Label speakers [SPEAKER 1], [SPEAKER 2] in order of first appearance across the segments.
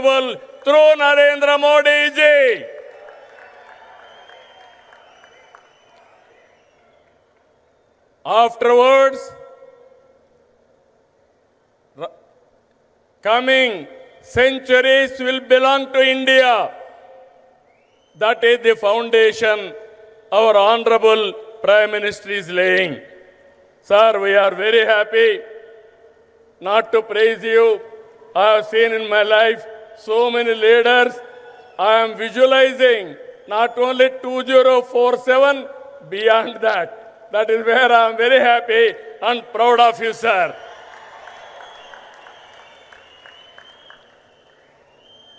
[SPEAKER 1] through Narendra Modi ji. Afterwards, coming centuries will belong to India. That is the foundation our Honorable Prime Minister is laying. Sir, we are very happy not to praise you. I have seen in my life so many leaders. I am visualizing not only 2047, beyond that. That is where I am very happy and proud of you, sir.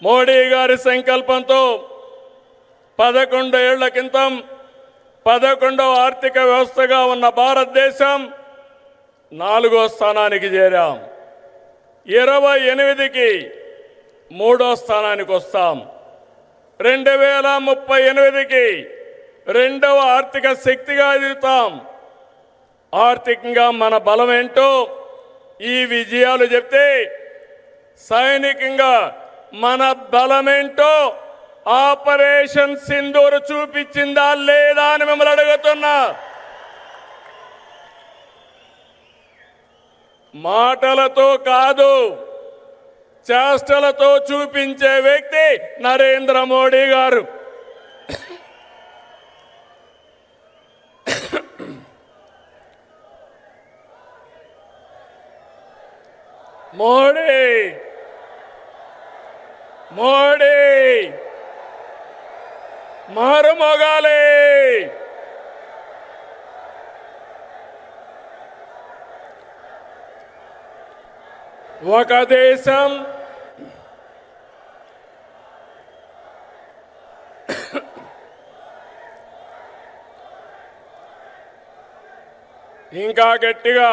[SPEAKER 1] Modi గారి సంకల్పంతో 11 ఏళ్ల క్రితం 11వ ఆర్థిక వ్యవస్థగా ఉన్న భారతదేశం 4వ స్థానానికి చేరాం. 28కి 3వ స్థానానికి వస్తాం. 2038కి 2వ ఆర్థిక శక్తిగా ఎదుగుతాం. ఆర్థికంగా మన బలం ఏంటో ఈ విజయాలు చెప్తే, సైనికంగా మన బలమేంటో ఆపరేషన్ సింధూర్ చూపించిందా లేదా అని మిమ్మల్ని అడుగుతున్నా. మాటలతో కాదు, చేష్టలతో చూపించే వ్యక్తి నరేంద్ర మోడీ గారు. మోడీ మోడీ మారుమోగాలి. ఒక దేశం ఇంకా గట్టిగా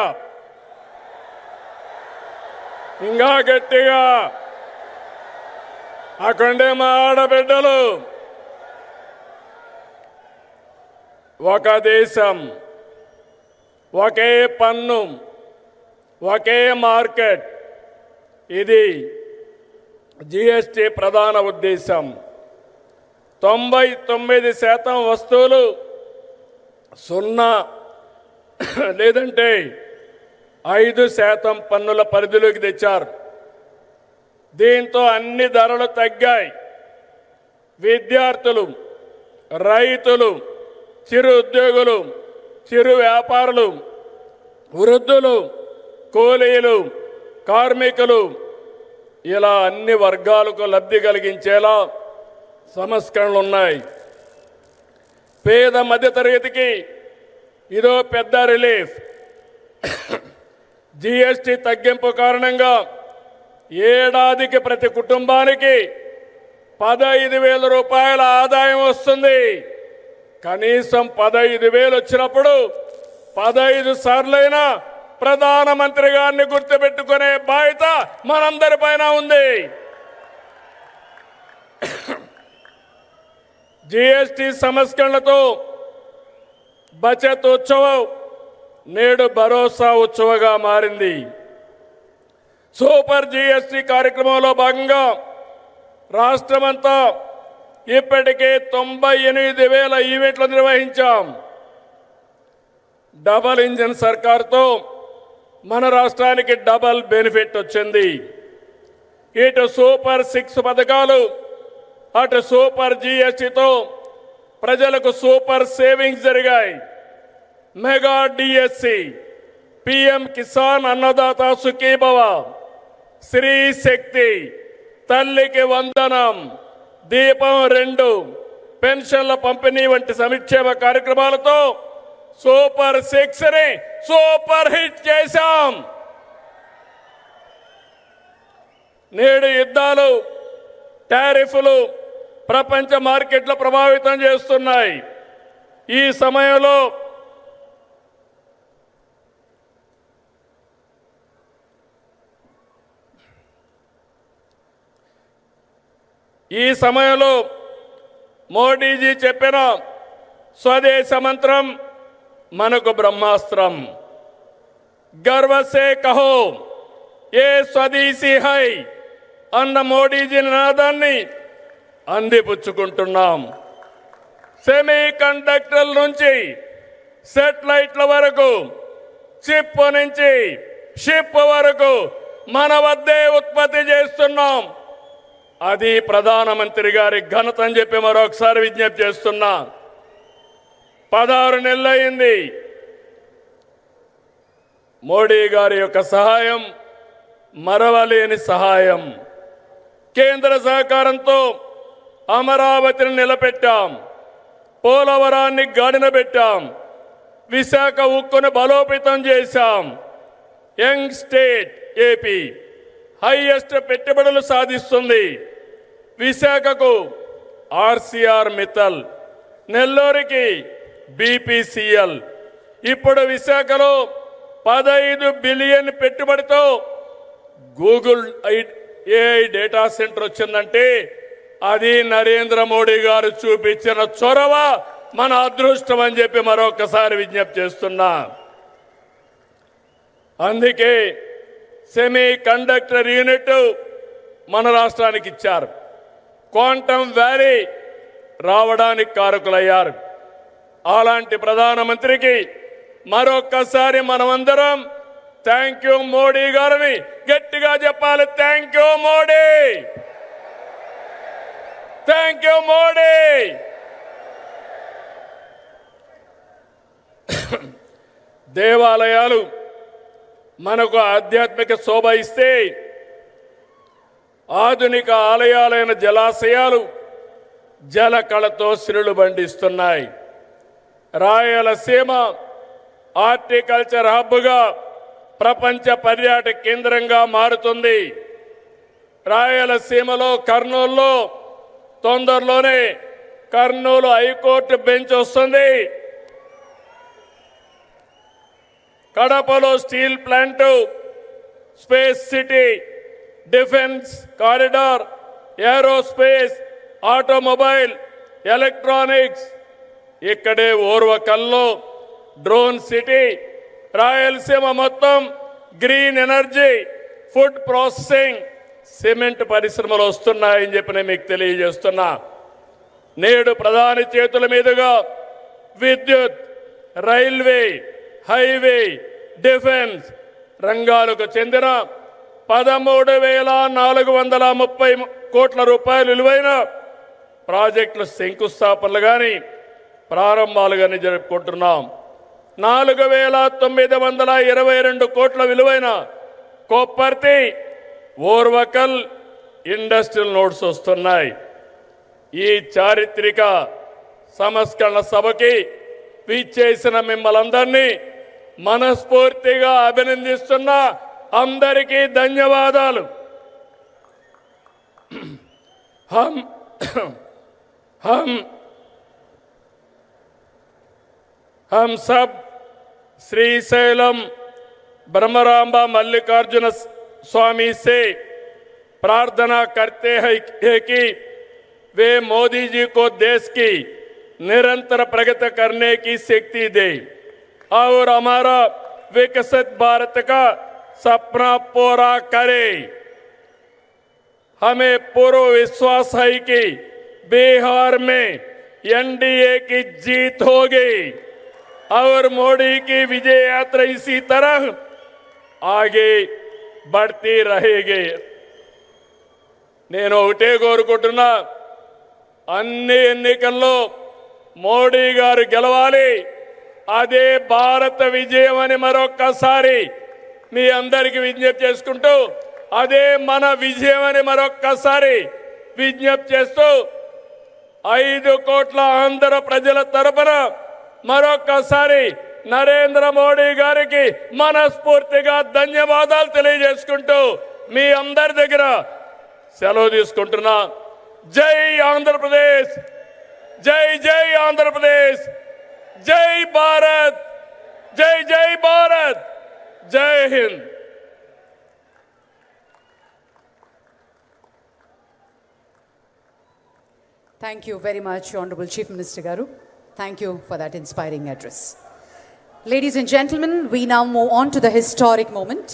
[SPEAKER 1] అక్కడే మా ఆడబిడ్డలు. ఒక దేశం, ఒకే పన్ను, ఒకే మార్కెట్. ఇది జిఎస్టి ప్రధాన ఉద్దేశం. 99% వస్తువులు 0 లేదంటే 5% పన్నుల పరిధిలోకి తెచ్చారు. దీంతో అన్ని ధరలు తగ్గాయి. విద్యార్థులు, రైతులు, చిరు ఉద్యోగులు, చిరు వ్యాపారులు, వృద్ధులు, కూలీలు, కార్మికులు, ఇలా అన్ని వర్గాలకు లబ్ధి కలిగించేలా సంస్కరణలు ఉన్నాయి. పేద మధ్యతరగతికి ఇదో పెద్ద రిలీఫ్. జిఎస్టి తగ్గింపు కారణంగా ఏడాదికి ప్రతి కుటుంబానికి 15,000 రూపాయల ఆదాయం వస్తుంది. కనీసం 15,000 వచ్చినప్పుడు 15 సార్లైనా ప్రధానమంత్రి గారిని గుర్తుపెట్టుకునే బాధ్యత మనందరిపైన ఉంది. జిఎస్టి సంస్కరణలతో బచత్ ఉత్సవం నేడు భరోసా ఉత్సవంగా మారింది. సూపర్ జిఎస్టి కార్యక్రమంలో భాగంగా రాష్ట్రమంతా ఇప్పటికే 98,000 ఈవెంట్లు నిర్వహించాం. డబల్ ఇంజిన్ సర్కార్తో మన రాష్ట్రానికి డబల్ బెనిఫిట్ వచ్చింది. ఇటు సూపర్ 6 పథకాలు, అటు సూపర్ జిఎస్టితో ప్రజలకు సూపర్ సేవింగ్స్ జరిగాయి. Mega DSC, PM Kisan Annadata Sukhibhava, Shri శక్తి, తల్లికి వందనం, దీపం 2, పెన్షన్ల పంపిణీ వంటి సంక్షేమ కార్యక్రమాలతో సూపర్ 6ని సూపర్ హిట్ చేశాం. నేడు యుద్ధాలు, టారిఫ్లు ప్రపంచ మార్కెట్లు ప్రభావితం చేస్తున్నాయి. ఈ సమయంలో మోడీజీ చెప్పిన స్వదేశ మంత్రం మనకు బ్రహ్మాస్త్రం. गर्व से कहो ये स्वदेशी है, అన్న మోడీజీ నినాదాన్ని అందిపుచ్చుకుంటున్నాం. సెమీ కండక్టర్ల నుంచి సెటిలైట్ల వరకు, చిప్ నుంచి షిప్ వరకు మన వద్దే ఉత్పత్తి చేస్తున్నాం. అది ప్రధానమంత్రి గారి ఘనత అని చెప్పి మరొకసారి విజ్ఞప్తి చేస్తున్నా. 16 నెలలైంది. మోడీ గారి యొక్క సహాయం మరవలేని సహాయం. కేంద్ర సహకారంతో అమరావతిని నిలబెట్టాం, పోలవరాన్ని గాడిన పెట్టాం, విశాఖ ఉక్కును బలోపేతం చేశాం. యంగ్ స్టేట్ ఏపీ హైయెస్ట్ పెట్టుబడులు సాధిస్తుంది. విశాఖకు ఆర్సీఆర్ మిత్తల్, నెల్లూరుకి బీపీసీఎల్. ఇప్పుడు విశాఖలో 15 బిలియన్ పెట్టుబడితో గూగుల్ ఏఐ డేటా సెంటర్ వచ్చిందంటే అది నరేంద్ర మోడీ గారు చూపించిన చొరవ, మన అదృష్టం అని చెప్పి మరొకసారి విజ్ఞప్తి చేస్తున్నా. అందుకే సెమీ కండక్టర్ యూనిట్ మన రాష్ట్రానికి ఇచ్చారు. క్వాంటమ్ వ్యాలీ రావడానికి కారకులయ్యారు. అలాంటి ప్రధానమంత్రికి మరొక్కసారి మనమందరం థ్యాంక్ యూ మోడీ గారిని గట్టిగా చెప్పాలి. Thank you Modi, thank you Modi. దేవాలయాలు మనకు ఆధ్యాత్మిక శోభ ఇస్తే, ఆధునిక ఆలయాలైన జలాశయాలు జల కళతో సిరులు బండిస్తున్నాయి. రాయలసీమ హార్టికల్చర్ హబ్గా ప్రపంచ పర్యాటక కేంద్రంగా మారుతుంది. రాయలసీమలో కర్నూలులో తొందరలోనే కర్నూలు హైకోర్టు బెంచ్ వస్తుంది. కడపలో steel plant, space city, defence corridor, aerospace, automobile, electronics. ఇక్కడే ఓర్వకల్లో డ్రోన్ సిటీ. రాయలసీమ మొత్తం green energy, food processing, cement పరిశ్రమలు వస్తున్నాయని చెప్పి నేను మీకు తెలియజేస్తున్నా. నేడు ప్రధాని చేతుల మీదుగా విద్యుత్, రైల్వే, హైవే, డిఫెన్స్ రంగాలకు చెందిన 13,430 కోట్ల రూపాయలు విలువైన ప్రాజెక్టులు శంకుస్థాపనలు కానీ ప్రారంభాలు కానీ జరుపుకుంటున్నాం. 4,922 కోట్ల విలువైన కొప్పర్తి, ఓర్వకల్ ఇండస్ట్రియల్ నోడ్స్ వస్తున్నాయి. ఈ చారిత్రక సంస్కరణ సభకి విచ్చేసిన మిమ్మల్ందరినీ మనస్ఫూర్తిగా అభినందిస్తున్నా. అందరికీ ధన్యవాదాలు. हम सब श्रीशैलम ब्रह्मरांबा मल्लिकार्जुन स्वामी से प्रार्थना करते हैं कि वे मोदी जी को देश की निरंतर प्रगति करने की शक्ति दे और हमारा विकसित भारत का सपना पूरा करे. हमें पूरा विश्वास है कि बिहार में एनडीए की जीत होगी और मोदी की विजय यात्रा इसी तरह आगे बढ़ती रहेगी. నేను ఒకటే కోరుకుంటున్నా, అన్ని ఎన్నికల్లో మోడీ గారు గెలవాలి. అదే భారత విజయం అని మరొక్కసారి మీ అందరికీ విజ్ఞప్తి చేసుకుంటూ, అదే మన విజయం అని మరొక్కసారి విజ్ఞప్తి చేస్తూ 5 కోట్ల ఆంధ్ర ప్రజల తరపున మరొక్కసారి నరేంద్ర మోడీ గారికి మనస్ఫూర్తిగా ధన్యవాదాలు తెలియజేసుకుంటూ మీ అందరి దగ్గర సెలవు తీసుకుంటున్నా. జై ఆంధ్రప్రదేశ్, జై జై ఆంధ్రప్రదేశ్, జై భారత్, జై జై భారత్, జై Hind.
[SPEAKER 2] Thank you very much, Honorable Chief Minister Garu. Thank you for that inspiring address. Ladies and gentlemen, we now move on to the historic moment,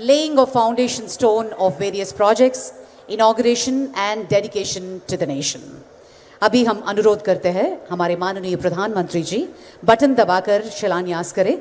[SPEAKER 2] laying of foundation stone of various projects inauguration and dedication to the nation. अभी हम अनुरोध करते हैं हमारे माननीय प्रधानमंत्री जी button दबाकर शिलान्यास करें।